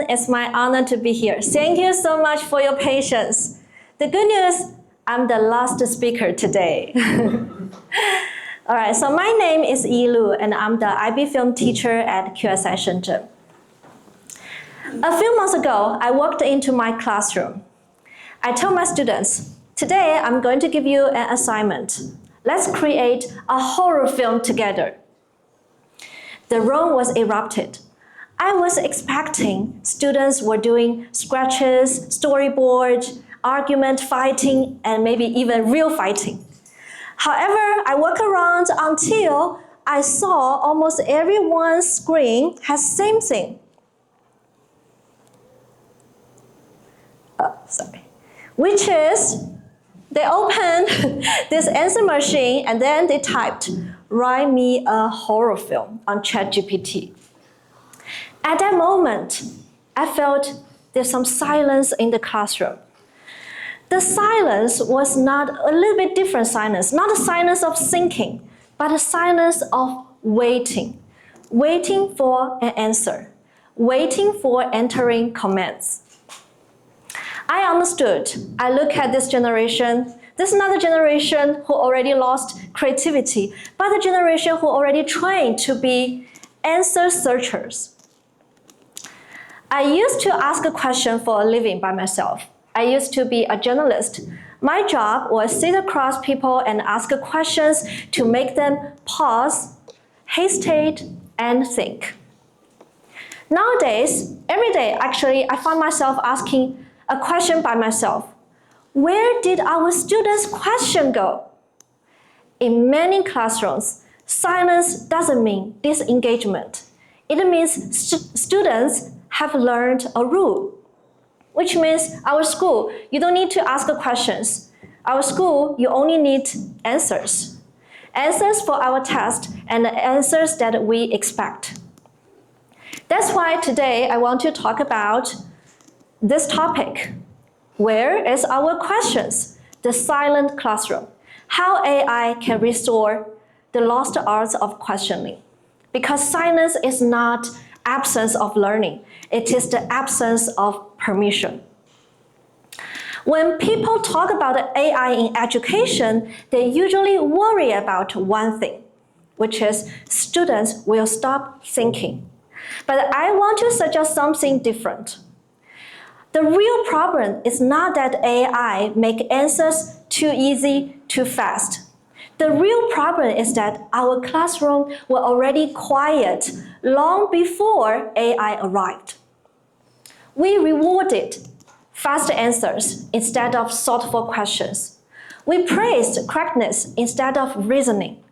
it's my honor to be here. Thank you so much for your patience. The good news, I'm the last speaker today. All right, so my name is Yi Lu, and I'm the IB film teacher at QSI Shenzhen. A few months ago, I walked into my classroom. I told my students, today I'm going to give you an assignment. Let's create a horror film together. The room was erupted. I was expecting students were doing scratches, storyboard, argument fighting, and maybe even real fighting. However, I walked around until I saw almost everyone's screen has same thing. Which is, they opened this answer machine and then they typed, write me a horror film on ChatGPT. At that moment, I felt there's some silence in the classroom. The silence was not a little bit different silence, not a silence of thinking, but a silence of waiting. Waiting for an answer, waiting for entering comments. I understood. I look at this generation. This is not a generation who already lost creativity, but a generation who already trained to be answer searchers. I used to ask a question for a living by myself. I used to be a journalist. My job was sit across people and ask questions to make them pause, hesitate, and think. Nowadays, every day, actually, I find myself asking a question by myself. Where did our students' question go? In many classrooms, silence doesn't mean disengagement. It means students have learned a rule, which means our school, you don't need to ask questions. Our school, you only need answers. Answers for our test and the answers that we expect. That's why today I want to talk about this topic. Where is our questions? The silent classroom. How AI can restore the lost arts of questioning. Because silence is not absence of learning. It is the absence of permission. When people talk about AI in education, they usually worry about one thing, which is students will stop thinking. But I want to suggest something different. The real problem is not that AI make answers too easy, too fast. The real problem is that our classroom were already quiet long before AI arrived. We rewarded fast answers instead of thoughtful questions. We praised correctness instead of reasoning.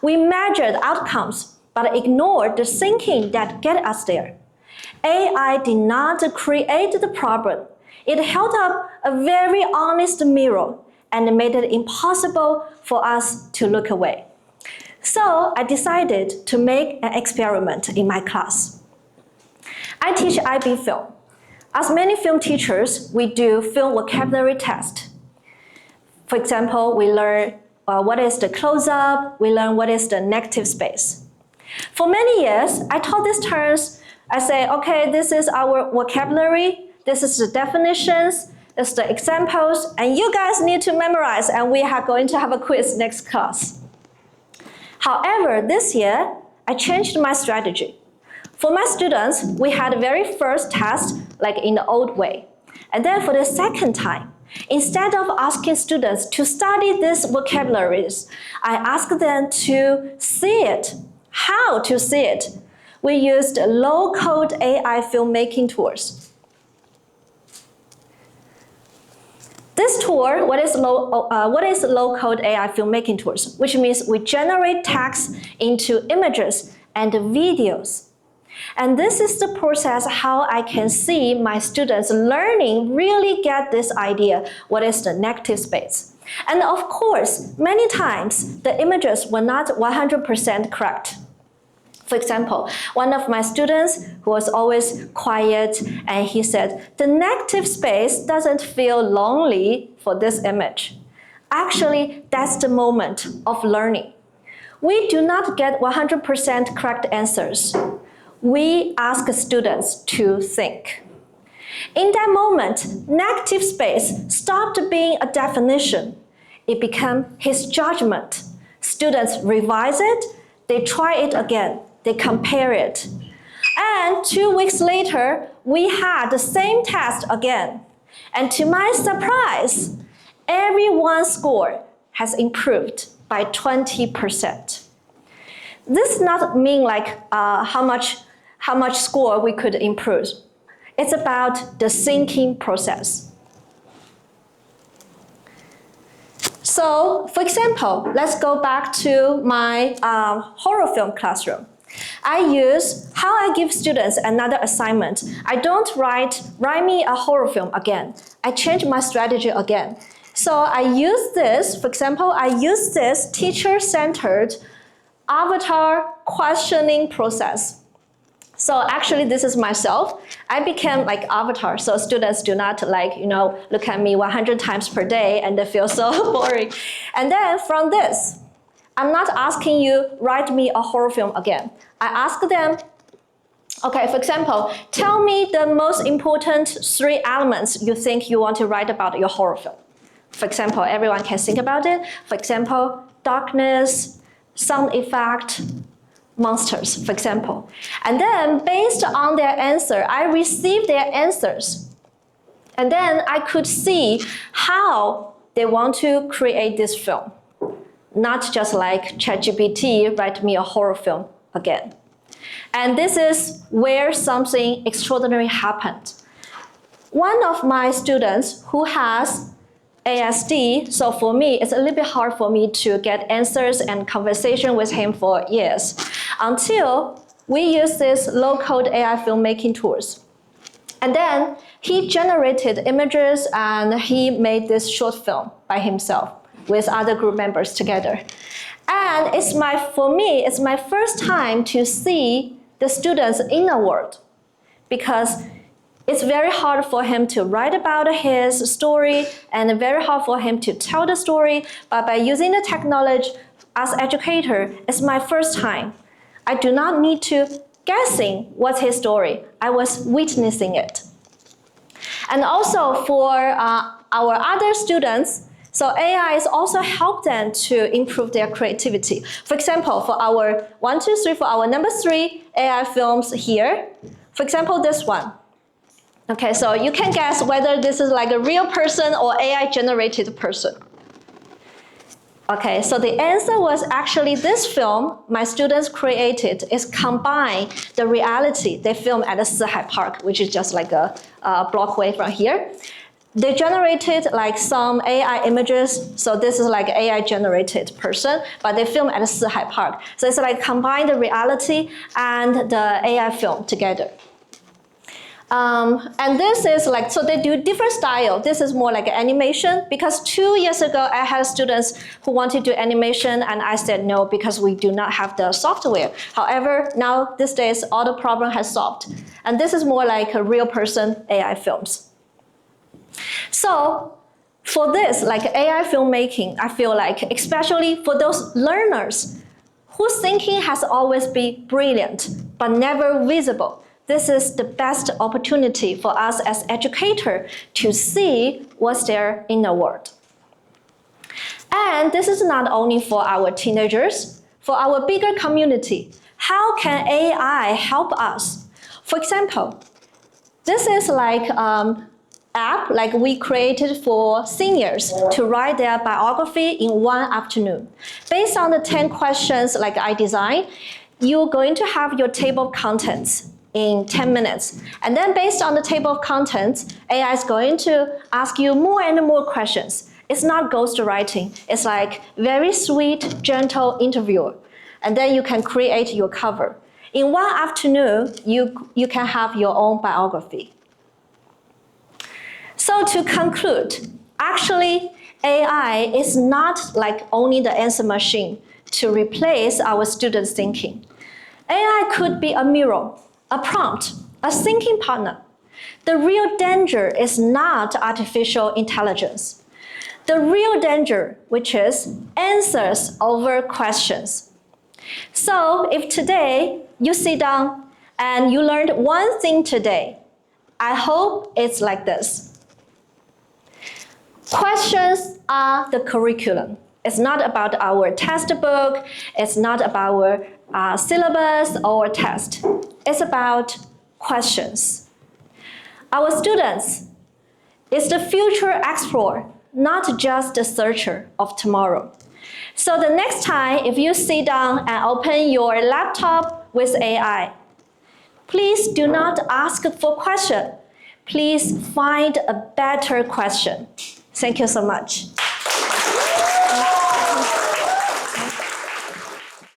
We measured outcomes but ignored the thinking that get us there. AI did not create the problem. It held up a very honest mirror and made it impossible for us to look away. So I decided to make an experiment in my class. I teach IB film. As many film teachers, we do film vocabulary test. For example, we learn what is the close-up, we learn what is the negative space. For many years, I taught these terms. I say, okay, this is our vocabulary, this is the definitions, this is the examples, and you guys need to memorize, and we are going to have a quiz next class. However, this year, I changed my strategy. For my students, we had the very first test, like in the old way. And then for the second time, instead of asking students to study these vocabularies, I asked them to see it. How to see it? We used low-code AI filmmaking tools. This tool, what is low-code AI filmmaking tools? Which means we generate text into images and videos. And this is the process how I can see my students learning really get this idea, what is the negative space. And of course, many times the images were not 100% correct. For example, one of my students who was always quiet, and he said, the negative space doesn't feel lonely for this image. Actually, that's the moment of learning. We do not get 100% correct answers. We ask students to think. In that moment, negative space stopped being a definition. It became his judgment. Students revise it, they try it again, they compare it. And 2 weeks later, we had the same test again. And to my surprise, everyone's score has improved by 20%. This does not mean like how much score we could improve. It's about the thinking process. So, for example, let's go back to my horror film classroom. I use how I give students another assignment. I don't write me a horror film again. I change my strategy again. So I use this, for example, I use this teacher-centered avatar questioning process. So actually this is myself. I became like avatar, so students do not like, look at me 100 times per day and they feel so boring. And then from this, I'm not asking you write me a horror film again. I ask them, okay, for example, tell me the most important 3 elements you think you want to write about your horror film. For example, everyone can think about it. For example, darkness, sound effect, monsters, for example. And then based on their answer, I received their answers. And then I could see how they want to create this film. Not just like ChatGPT, write me a horror film again. And this is where something extraordinary happened. One of my students who has ASD, so for me, it's a little bit hard for me to get answers and conversation with him for years, until we use this low-code AI filmmaking tools. And then he generated images and he made this short film by himself with other group members together. And for me, it's my first time to see the students' inner world, because it's very hard for him to write about his story and very hard for him to tell the story. But by using the technology as educator, it's my first time. I do not need to guessing what's his story. I was witnessing it. And also for our other students, so AI is also help them to improve their creativity. For example, for our 1, 2, 3, for our number 3 AI films here, for example, this one. Okay, so you can guess whether this is like a real person or AI generated person. Okay, so the answer was actually this film my students created is combine the reality they filmed at the Sihai Park, which is just like a block away from here. They generated like some AI images, so this is like AI generated person, but they filmed at the Sihai Park. So it's like combine the reality and the AI film together. And this is like, so they do different style. This is more like an animation, because 2 years ago I had students who wanted to do animation and I said no, because we do not have the software. However, now these days all the problem has solved. And this is more like a real person AI films. So for this, like AI filmmaking, I feel like, especially for those learners whose thinking has always been brilliant, but never visible, this is the best opportunity for us as educators to see what's there in the world. And this is not only for our teenagers, for our bigger community. How can AI help us? For example, this is like app like we created for seniors to write their biography in 1 afternoon. Based on the 10 questions like I designed, you're going to have your table of contents in 10 minutes. And then based on the table of contents, AI is going to ask you more and more questions. It's not ghostwriting. It's like very sweet, gentle interview. And then you can create your cover. In 1 afternoon, you can have your own biography. So to conclude, actually, AI is not like only the answer machine to replace our students' thinking. AI could be a mirror, a prompt, a thinking partner. The real danger is not artificial intelligence. The real danger, which is answers over questions. So if today you sit down and you learned one thing today, I hope it's like this. Questions are the curriculum. It's not about our textbook, it's not about our syllabus or test. It's about questions. Our students is the future explorer, not just the searcher of tomorrow. So the next time, if you sit down and open your laptop with AI, please do not ask for question. Please find a better question. Thank you so much.